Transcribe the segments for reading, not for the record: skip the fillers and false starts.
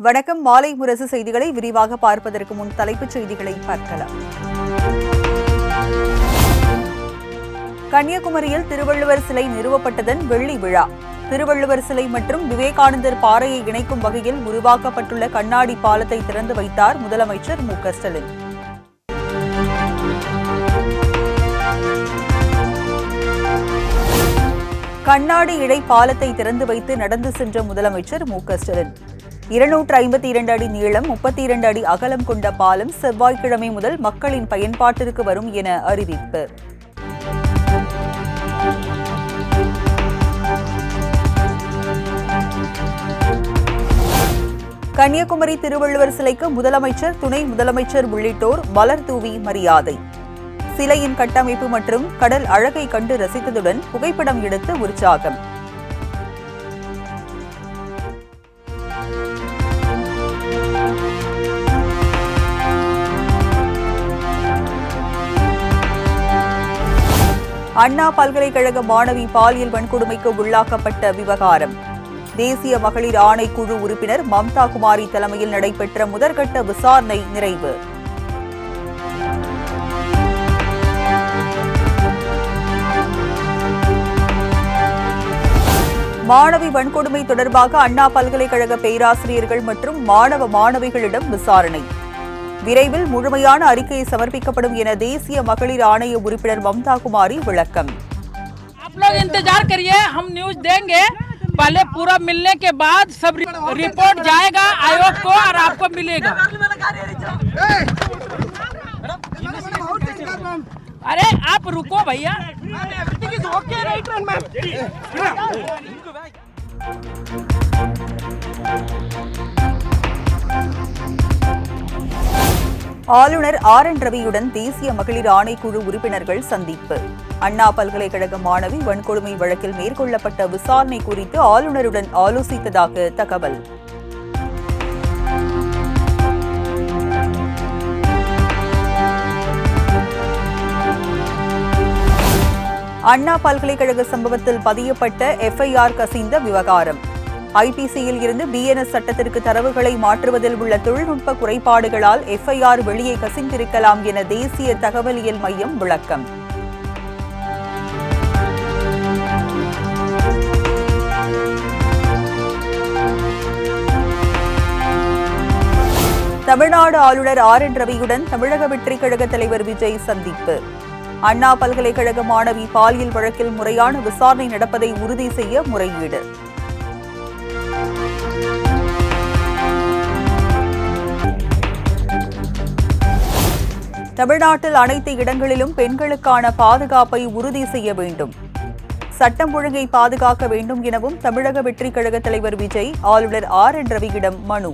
வணக்கம். மாலை முரசு செய்திகளை விரிவாக பார்ப்பதற்கு முன் தலைப்புச் செய்திகளை பார்க்கலாம். கன்னியாகுமரியில் திருவள்ளுவர் சிலை நிறுவப்பட்டதன் வெள்ளி விழா. திருவள்ளுவர் சிலை மற்றும் விவேகானந்தர் பாறையை இணைக்கும் வகையில் உருவாக்கப்பட்டுள்ள கண்ணாடி பாலத்தை திறந்து வைத்தார் முதலமைச்சர் மு.க.ஸ்டாலின். கண்ணாடி இழை பாலத்தை திறந்து வைத்து நடந்து சென்ற முதலமைச்சர் மு.க.ஸ்டாலின் 252 அடி நீளம் 32 அடி அகலம் கொண்ட பாலம் செவ்வாய்க்கிழமை முதல் மக்களின் பயன்பாட்டிற்கு வரும் என அறிவிப்பு. கன்னியாகுமரி திருவள்ளுவர் சிலைக்கு முதலமைச்சர், துணை முதலமைச்சர் உள்ளிட்டோர் மலர் தூவி மரியாதை. சிலையின் கட்டமைப்பு மற்றும் கடல் அழகை கண்டு ரசித்ததுடன் புகைப்படம் எடுத்து உற்சாகம். அண்ணா பல்கலைக்கழக மாணவி பாலியல் வன்கொடுமைக்கு உள்ளாக்கப்பட்ட விவகாரம். தேசிய மகளிர் ஆணைக்குழு உறுப்பினர் மம்தா குமாரி தலைமையில் நடைபெற்ற முதற்கட்ட விசாரணை நிறைவு. மாணவி வன்கொடுமை தொடர்பாக அண்ணா பல்கலைக்கழக பேராசிரியர்கள் மற்றும் மாணவ மாணவிகளிடம் விசாரணை. விரைவில் முழுமையான அறிக்கை சமர்ப்பிக்கப்படும் என தேசிய மகளிர் ஆணைய உறுப்பினர் மம்தா குமாரி விளக்கம். आप लोग इंतजार करिए, हम न्यूज देंगे. पहले पूरा मिलने के बाद सब रिपोर्ट जाएगा आयोग को और आपको मिलेगा. अरे आप रुको भैया. ஆளுநர் ஆர்.என். ரவியுடன் தேசிய மகளிர் ஆணைக்குழு உறுப்பினர்கள் சந்திப்பு. அண்ணா பல்கலைக்கழக மாணவி வன்கொடுமை வழக்கில் மேற்கொள்ளப்பட்ட விசாரணை குறித்து ஆளுநருடன் ஆலோசித்ததாக தகவல். அண்ணா பல்கலைக்கழக சம்பவத்தில் பதியப்பட்ட எஃப்ஐஆர் கசிந்த விவகாரம். ஐபிசியில் இருந்து பிஎன்எஸ் சட்டத்திற்கு தரவுகளை மாற்றுவதில் உள்ள தொழில்நுட்ப குறைபாடுகளால் எஃப்ஐஆர் வெளியே கசிந்திருக்கலாம் என தேசிய தகவலியல் மையம் விளக்கம். தமிழ்நாடு ஆளுநர் ஆர்.என். ரவியுடன் தமிழக வெற்றிக் கழக தலைவர் விஜய் சந்திப்பு. அண்ணா பல்கலைக்கழக மாணவி பாலியல் வழக்கில் முறையான விசாரணை நடப்பதை உறுதி செய்ய முறையீடு. தமிழ்நாட்டில் அனைத்து இடங்களிலும் பெண்களுக்கான பாதுகாப்பை உறுதி செய்ய வேண்டும். சட்டம் ஒழுங்கை பாதுகாக்க வேண்டும் எனவும் தமிழக வெற்றிக் கழக தலைவர் விஜய் ஆளுநர் ஆர்.என். ரவியிடம் மனு.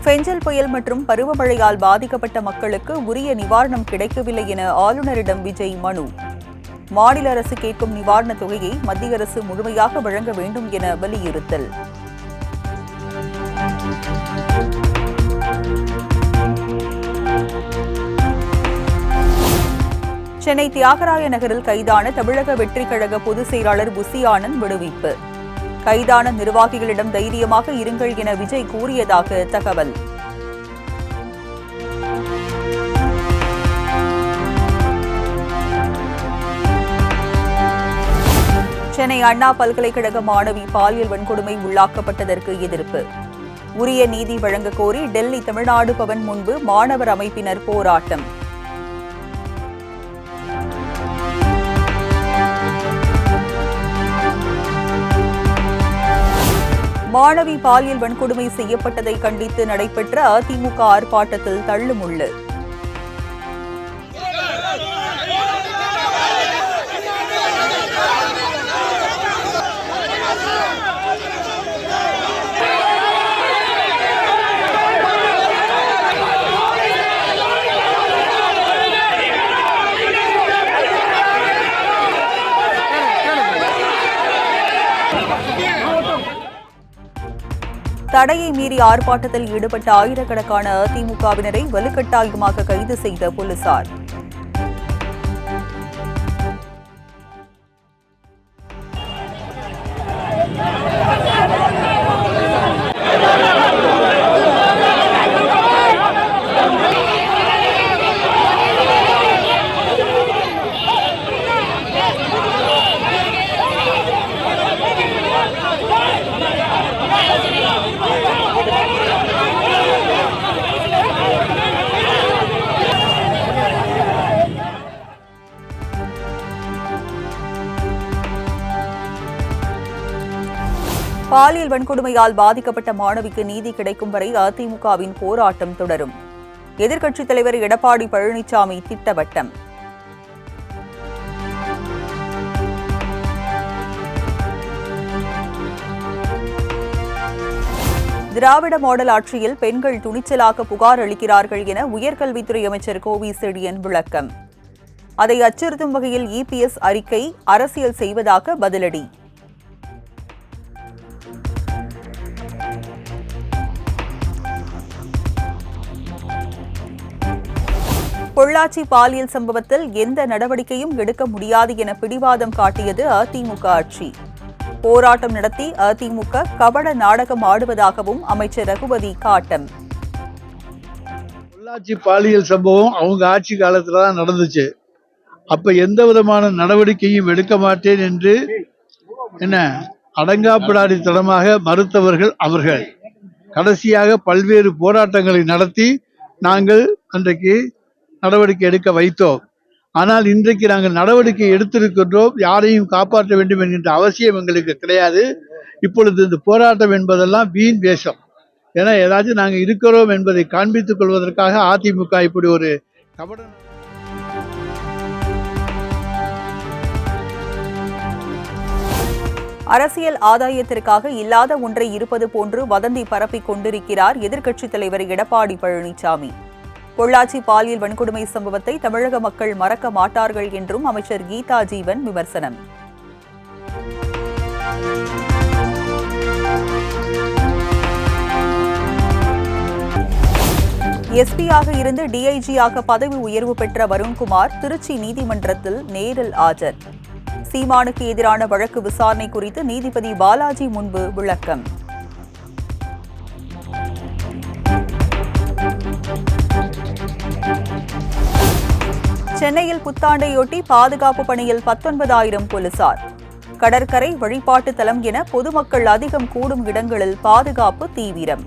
பெஞ்சல் புயல் மற்றும் பருவமழையால் பாதிக்கப்பட்ட மக்களுக்கு உரிய நிவாரணம் கிடைக்கவில்லை என ஆளுநரிடம் விஜய் மனு. மாநில அரசு கேட்கும் நிவாரணத் தொகையை மத்திய அரசு முழுமையாக வழங்க வேண்டும் என வலியுறுத்தல். சென்னை தியாகராய நகரில் கைதான தமிழக வெற்றிக் கழக பொதுச் செயலாளர் புசி ஆனந்த் விடுவிப்பு. கைதான நிர்வாகிகளிடம் தைரியமாக இருங்கள் என விஜய் கூறியதாக தகவல். சென்னை அண்ணா பல்கலைக்கழக மாணவி பாலியல் வன்கொடுமை உள்ளாக்கப்பட்டதற்கு எதிர்ப்பு. உரிய நீதி வழங்க கோரி டெல்லி தமிழ்நாடு பவன் முன்பு மாணவர் அமைப்பினர் போராட்டம். மாணவி பாலியல் வன்கொடுமை செய்யப்பட்டதை கண்டித்து நடைபெற்ற அதிமுக ஆர்ப்பாட்டத்தில் தள்ளுமுள்ளு. தடையை மீறி ஆர்ப்பாட்டத்தில் ஈடுபட்ட ஆயிரக்கணக்கான அதிமுகவினரை வலுக்கட்டாயமாக கைது செய்த போலீசார். பாலியல் வன்கொடுமையால் பாதிக்கப்பட்ட மாணவிக்கு நீதி கிடைக்கும் வரை அதிமுகவின் போராட்டம் தொடரும். எதிர்க்கட்சித் தலைவர் எடப்பாடி பழனிசாமி திட்டவட்டம். திராவிட மாடல் ஆட்சியில் பெண்கள் துணிச்சலாக புகார் அளிக்கிறார்கள் என உயர்கல்வித்துறை அமைச்சர் கோவி செழியன் விளக்கம். அதை அச்சுறுத்தும் வகையில் இபிஎஸ் அறிக்கை அரசியல் செய்வதாக பதிலடி. பொள்ளாச்சி பாலியல் சம்பவத்தில் எந்த நடவடிக்கையும் எடுக்க முடியாது என பிடிவாதம் காட்டியது அதிமுக ஆட்சி. போராட்டம் நடத்தி அதிமுக கபட நாடகம் ஆடுவதாகவும் அமைச்சர் ரகுபதி காட்டம். பொள்ளாச்சி பாலியல் சம்பவம் அவங்க ஆட்சி காலத்துல தான் நடந்துச்சு. அப்ப எந்த விதமான நடவடிக்கையும் எடுக்க மாட்டேன் என்று அடங்காப்பிடாரித்தனமாக மறுத்தவர்கள் அவர்கள். கடைசியாக பல்வேறு போராட்டங்களை நடத்தி நாங்கள் அன்றைக்கு நடவடிக்கை எடுக்க வைத்தோம். ஆனால் இன்றைக்கு நாங்கள் நடவடிக்கை எடுத்திருக்கின்றோம். யாரையும் காப்பாற்ற வேண்டும் என்கின்ற அவசியம் எங்களுக்கு கிடையாது. இப்பொழுது இந்த போராட்டம் என்பதெல்லாம் வீண் வேஷம். ஏன்னா ஏதாச்சும் நாங்கள் இருக்கிறோம் என்பதை காண்பித்துக் கொள்வதற்காக அதிமுக இப்படி ஒரு கபட. அரசியல் ஆதாயத்திற்காக இல்லாத ஒன்றை இருப்பது போன்று வதந்தி பரப்பிக் கொண்டிருக்கிறார் எதிர்க்கட்சித் தலைவர் எடப்பாடி பழனிசாமி. பொள்ளாச்சி பாலியல் வன்கொடுமை சம்பவத்தை தமிழக மக்கள் மறக்க மாட்டார்கள் என்றும் அமைச்சர் கீதா ஜீவன் விமர்சனம். எஸ்பியாக இருந்து டிஐஜியாக பதவி உயர்வு பெற்ற வருண்குமார் திருச்சி நீதிமன்றத்தில் நேரில் ஆஜர். சீமானுக்கு எதிரான வழக்கு விசாரணை குறித்து நீதிபதி பாலாஜி முன்பு விளக்கம். சென்னையில் புத்தாண்டையொட்டி பாதுகாப்பு பணியில் 19,000 போலீசார். கடற்கரை வழிபாட்டு தலம் என பொதுமக்கள் அதிகம் கூடும் இடங்களில் பாதுகாப்பு தீவிரம்.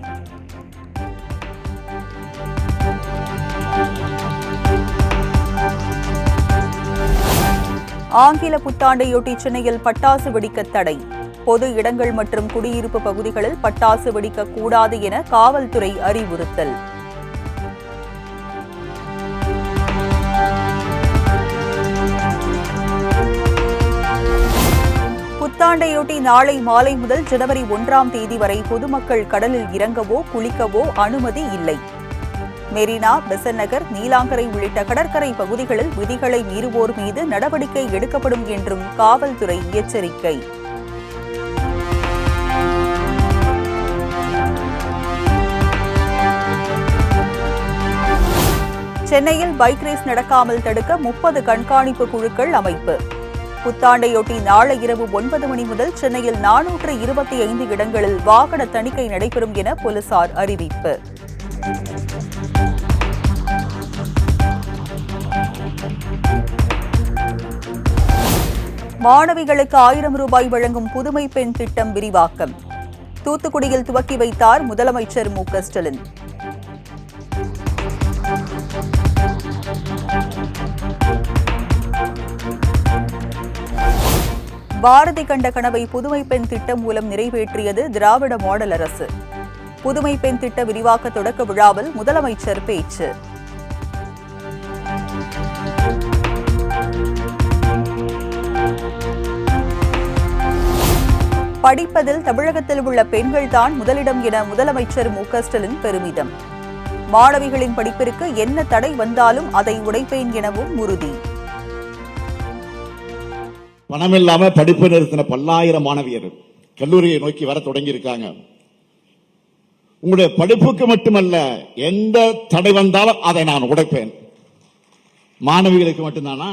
ஆங்கில புத்தாண்டையொட்டி சென்னையில் பட்டாசு வெடிக்க தடை. பொது இடங்கள் மற்றும் குடியிருப்பு பகுதிகளில் பட்டாசு வெடிக்க கூடாது என காவல்துறை அறிவுறுத்தல். புத்தாண்டையொட்டி நாளை மாலை முதல் ஜனவரி 1ஆம் தேதி வரை பொதுமக்கள் கடலில் இறங்கவோ குளிக்கவோ அனுமதி இல்லை. மெரினா, பெசன்ட் நகர், நீலாங்கரை உள்ளிட்ட கடற்கரை பகுதிகளில் விதிகளை மீறுவோர் மீது நடவடிக்கை எடுக்கப்படும் என்றும் காவல்துறை எச்சரிக்கை. சென்னையில் பைக் ரேஸ் நடக்காமல் தடுக்க 30 கண்காணிப்பு குழுக்கள் அமைப்பு. புத்தாண்டையொட்டி நாளை இரவு 9 மணி முதல் சென்னையில் 425 இடங்களில் வாகன தணிக்கை நடைபெறும் என போலீசார் அறிவிப்பு. மாணவிகளுக்கு 1000 ரூபாய் வழங்கும் புதுமை பெண் திட்டம் விரிவாக்கம். தூத்துக்குடியில் துவக்கி வைத்தார் முதலமைச்சர் மு க ஸ்டாலின். பாரதி கண்ட கனவை புதுமை பெண் திட்டம் மூலம் நிறைவேற்றியது திராவிட மாடல் அரசு. புதுமை பெண் திட்ட விரிவாக்க தொடக்க விழாவில் முதலமைச்சர் பேச்சு. படிப்பதில் தமிழகத்தில் உள்ள பெண்கள்தான் முதலிடம் என முதலமைச்சர் மு க ஸ்டாலின் பெருமிதம். மாணவிகளின் படிப்பிற்கு என்ன தடை வந்தாலும் அதை உடைப்பேன் எனவும் உறுதி. பணம் இல்லாம படிப்பு நிறுத்தின பல்லாயிரம் மாணவியர் கல்லூரியை நோக்கி வர தொடங்கி இருக்காங்க. உங்களுடைய படிப்புக்கு மட்டுமல்ல, எந்த தடை வந்தாலும் அதை நான் உடைப்பேன். மாணவிகளுக்கு மட்டும்தானா,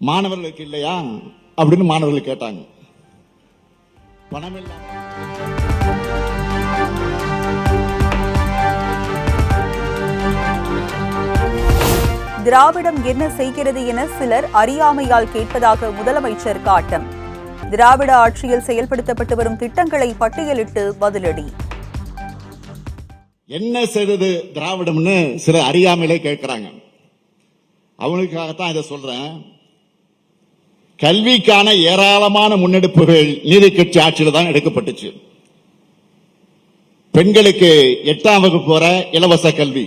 மாணவர்களுக்கு இல்லையா அப்படின்னு மாணவர்கள் கேட்டாங்க. பணம் இல்லாம திராவிடம் என்ன செய்கிறது என சிலர் அறியாமையால் கேட்பதாக முதலமைச்சர் காட்டம். திராவிட ஆட்சியில் செயல்படுத்தப்பட்டு வரும் திட்டங்களை பட்டியலிட்டு பதிலடி. என்ன செய்தது திராவிடம்னு சில அறியாமையிலே கேட்கிறாங்க. அவங்களுக்காகத்தான் இதை சொல்றேன். கல்விக்கான ஏராளமான முன்னெடுப்புகள் நீதி கட்சி ஆட்சியில் தான் எடுக்கப்பட்டுச்சு. பெண்களுக்கு 8ஆம் வகுப்பு வரை இலவச கல்வி,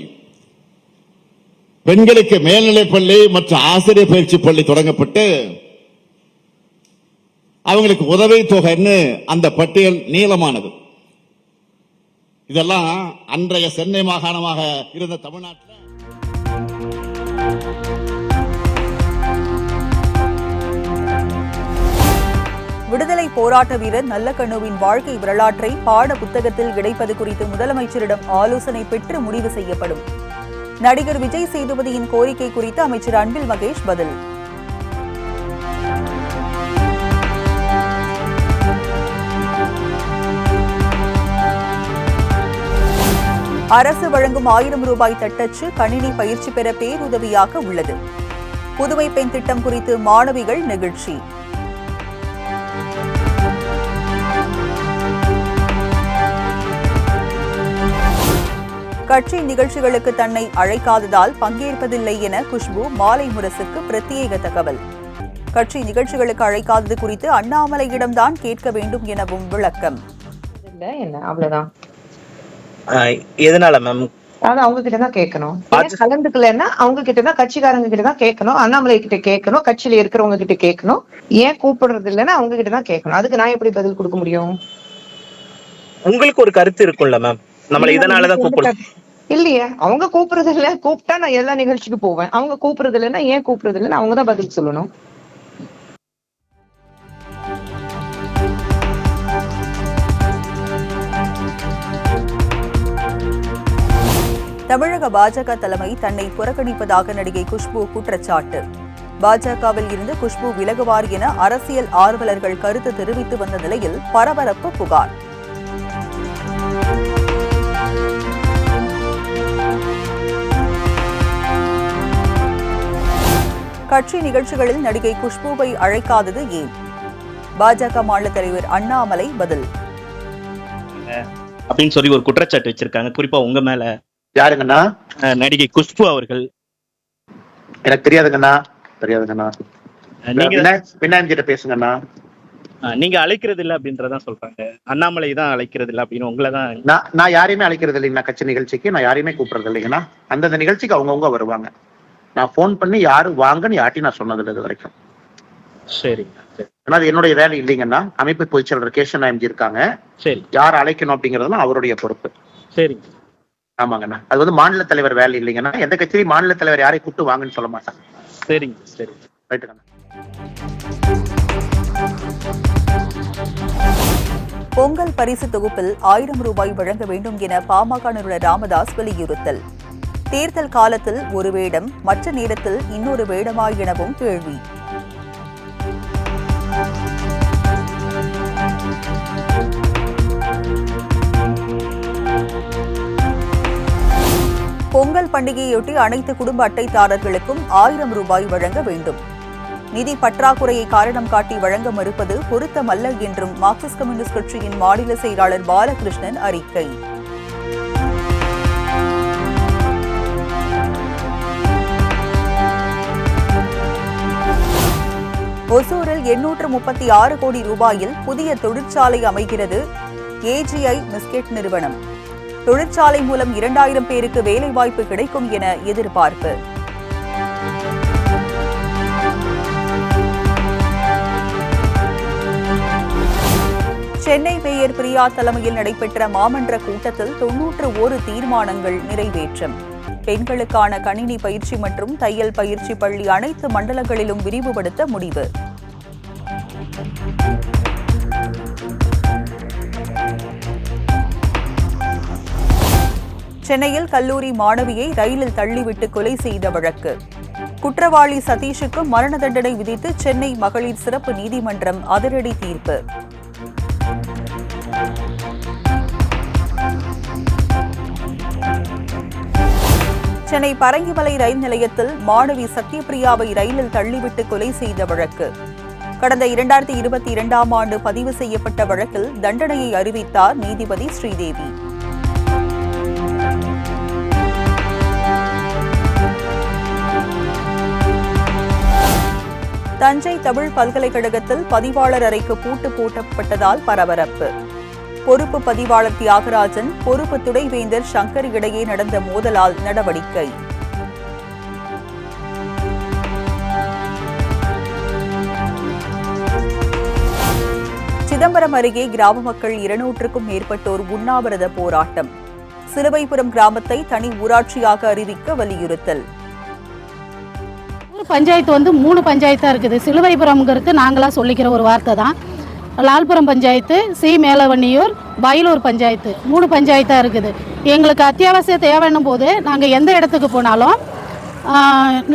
பெண்களுக்கு மேல்நிலைப் பள்ளி மற்றும் ஆசிரியர் பயிற்சி பள்ளி தொடங்கப்பட்டு அவங்களுக்கு உதவி தொகைன்னு அந்த பட்டியல் நீளமானது. இதெல்லாம் அன்றைய சென்னை மாகாணமாக இருந்த தமிழ்நாட்டில் விடுதலை போராட்ட வீரர் நல்லக்கண்ணுவின் வாழ்க்கை வரலாற்றை பாட புத்தகத்தில் இணைப்பது குறித்து முதலமைச்சரிடம் ஆலோசனை பெற்று முடிவு செய்யப்படும். நடிகர் விஜய் சேதுபதியின் கோரிக்கை குறித்து அமைச்சர் அன்பில் மகேஷ் பதில். அரசு வழங்கும் 1000 ரூபாய் தட்டச்சு கணினி பயிற்சி பெற பேருதவியாக உள்ளது. புதுமை பெண் திட்டம் குறித்து மாணவிகள் நெகிழ்ச்சி. கட்சி நிகழ்ச்சிகளுக்கு தன்னை அழைக்காததால் பங்கேற்பதில்லை என குஷ்பு மாலை முரசுக்கு பிரத்யேக தகவல். கட்சி நிகழ்ச்சிகளுக்கு அழைக்காதது குறித்து அண்ணாமலையிடம்தான் கேட்க வேண்டும் எனவும் விளக்கம். அவ்வளவுதான். எதனால மேம்? அதாவது அவங்க கிட்ட தான் கேட்கணும். கலந்துக்கலன்னா அவங்க கிட்ட தான், கட்சிக்காரங்க கிட்ட தான் கேட்கணும், அண்ணாமலை கிட்ட கேட்கணும், கட்சியில இருக்கிறவங்க கிட்ட கேட்கணும். ஏன் கூப்பிடுறது இல்லைன்னா அவங்க கிட்ட தான் கேட்கணும். அதுக்கு நான் எப்படி பதில் கொடுக்க முடியும்? உங்களுக்கு ஒரு கருத்து இருக்கும்ல மேம், நம்மள இதனாலதான் கூப்பிடுறோம் இல்லையே. அவங்க கூப்பிடுறது இல்ல, கூப்பிட்டா நான் எல்லா நிகழ்ச்சிக்கு போவேன். அவங்க கூப்பிடுறது இல்லைன்னா ஏன் கூப்பிடுறது இல்லைன்னு அவங்க தான் பதில் சொல்லணும். தமிழக பாஜக தலைமை தன்னை புறக்கணிப்பதாக நடிகை குஷ்பு குற்றச்சாட்டு. பாஜகவில் இருந்து குஷ்பு விலகுவார் என அரசியல் ஆர்வலர்கள் கருத்து தெரிவித்து வந்த நிலையில் பரபரப்பு புகார். கட்சி நிகழ்ச்சிகளில் நடிகை குஷ்புவை அழைக்காதது ஏன்? பாஜக மாநில தலைவர் அண்ணாமலை பதில். அப்படின்னு சொல்லி ஒரு குற்றச்சாட்டு வச்சிருக்காங்க, குறிப்பா உங்க மேல. யாருங்கண்ணா? நடிகை குஷ்பு அவர்கள். எனக்கு தெரியாதுங்கண்ணா, தெரியாதுங்கண்ணா. பின்னாடி கிட்ட பேசுங்கண்ணா. நீங்க அழைக்கிறது இல்ல அப்படின்றதான் சொல்றாங்க. அண்ணாமலை தான் அழைக்கிறது இல்ல அப்படின்னு உங்களை தான். நான் யாரையுமே அழைக்கிறது இல்லைங்கண்ணா. கட்சி நிகழ்ச்சிக்கு நான் யாரையுமே கூப்பிடுறது இல்லைங்கண்ணா. அந்தந்த நிகழ்ச்சிக்கு அவங்கவுங்க வருவாங்க. நான் போன் பண்ணி யாரும் வாங்கன்னு யார்ட்டையும் நான் சொன்னது இல்லை இது வரைக்கும். சரி. ஆனா அது என்னுடைய வேலை இல்லைங்கண்ணா. அமைப்பு பொதுச்செயலாளர் கேஷன் நாயம்ஜி இருக்காங்க. சரி. யார் அழைக்கணும் அப்படிங்கறதுலாம் அவருடைய பொறுப்பு. சரி. ஆமாங்கண்ணா. அது வந்து மாநில தலைவர் வேலை இல்லைங்கண்ணா. எந்த கட்சியிலும் மாநில தலைவர் யாரையும் கூப்பிட்டு வாங்கன்னு சொல்ல மாட்டாங்க. சரிங்க. சரி. ரைட்டுங்கண்ணா. பொங்கல் பரிசு தொகுப்பில் 1000 ரூபாய் வழங்க வேண்டும் என பாமக நிறுவனர் ராமதாஸ் வலியுறுத்தல். தேர்தல் காலத்தில் ஒரு வேடம், மற்ற நேரத்தில் இன்னொரு வேடமா எனவும் கேள்வி. பொங்கல் பண்டிகையொட்டி அனைத்து குடும்ப அட்டைதாரர்களுக்கும் 1000 ரூபாய் வழங்க வேண்டும். நிதி பற்றாக்குறையை காரணம் காட்டி வழங்க மறுப்பது பொருத்தமல்ல என்றும் மார்க்சிஸ்ட் கம்யூனிஸ்ட் கட்சியின் மாநில செயலாளர் பாலகிருஷ்ணன் அறிக்கை. ஒசூரில் 836 கோடி ரூபாயில் புதிய தொழிற்சாலை அமைகிறது ஏஜிஐ மிஸ்கெட் நிறுவனம். தொழிற்சாலை மூலம் 2000 பேருக்கு வேலைவாய்ப்பு கிடைக்கும் என எதிர்பார்ப்பு. சென்னை மேயர் பிரியா தலைமையில் நடைபெற்ற மாமன்ற கூட்டத்தில் 91 தீர்மானங்கள் நிறைவேற்றம். பெண்களுக்கான கணினி பயிற்சி மற்றும் தையல் பயிற்சி பள்ளி அனைத்து மண்டலங்களிலும் விரிவுபடுத்த முடிவு. சென்னையில் கல்லூரி மாணவியை ரயிலில் தள்ளிவிட்டு கொலை செய்த வழக்கு. குற்றவாளி சதீஷுக்கு மரண தண்டனை விதித்து சென்னை மகளிர் சிறப்பு நீதிமன்றம் அதிரடி தீர்ப்பு. சென்னை பரங்கிமலை ரயில் நிலையத்தில் மாணவி சத்யபிரியாவை ரயிலில் தள்ளிவிட்டு கொலை செய்த வழக்கு. கடந்த 2022ஆம் ஆண்டு பதிவு செய்யப்பட்ட வழக்கில் தண்டனையை அறிவித்தார் நீதிபதி ஸ்ரீதேவி. தஞ்சை தமிழ் பல்கலைக்கழகத்தில் பதிவாளர் அறைக்கு பூட்டு போட்டப்பட்டதால் பரபரப்பு. பொறுப்பு பதிவாளர் தியாகராஜன், பொறுப்பு துணைவேந்தர் சங்கர் இடையே நடந்த மோதலால் நடவடிக்கை. சிதம்பரம் அருகே கிராம மக்கள் 200க்கும் மேற்பட்டோர் உண்ணாவிரத போராட்டம். சிலுவைபுரம் கிராமத்தை தனி ஊராட்சியாக அறிவிக்க வலியுறுத்தல். பஞ்சாயத்து 3 பஞ்சாயத்தா இருக்குது. சிலுவைபுரம்ங்கிறது நாங்களா சொல்லிக்கிற ஒரு வார்த்தை தான். லால்புரம் பஞ்சாயத்து, சி மேலவன்னியூர், வயலூர் பஞ்சாயத்து 3 பஞ்சாயத்தா இருக்குது. எங்களுக்கு அத்தியாவசிய தேவைன்னும் போது நாங்கள் எந்த இடத்துக்கு போனாலும்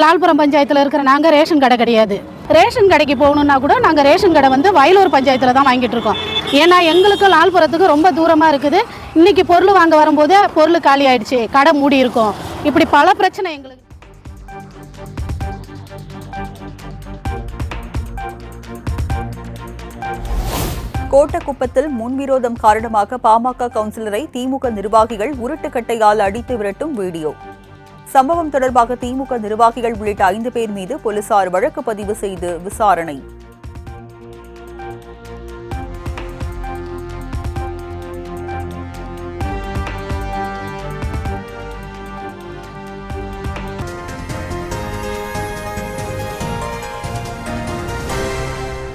லால்புரம் பஞ்சாயத்தில் இருக்கிற நாங்கள் ரேஷன் கடை கிடையாது. ரேஷன் கடைக்கு போகணுன்னா கூட நாங்கள் ரேஷன் கடை வயலூர் பஞ்சாயத்தில் தான் வாங்கிட்டு இருக்கோம். ஏன்னா எங்களுக்கு லால்புரத்துக்கு ரொம்ப தூரமாக இருக்குது. இன்னைக்கு பொருள் வாங்க வரும்போது பொருள் காலி ஆயிடுச்சு, கடை மூடி இருக்கும். இப்படி பல பிரச்சனை எங்களுக்கு. கோட்டக்குப்பத்தில் முன்விரோதம் காரணமாக பாமக கவுன்சிலரை திமுக நிர்வாகிகள் உருட்டுக்கட்டையால் அடித்து விரட்டும் வீடியோ. சம்பவம் தொடர்பாக திமுக நிர்வாகிகள் உள்ளிட்ட 5 பேர் மீது போலீசார் வழக்கு பதிவு செய்து விசாரணை.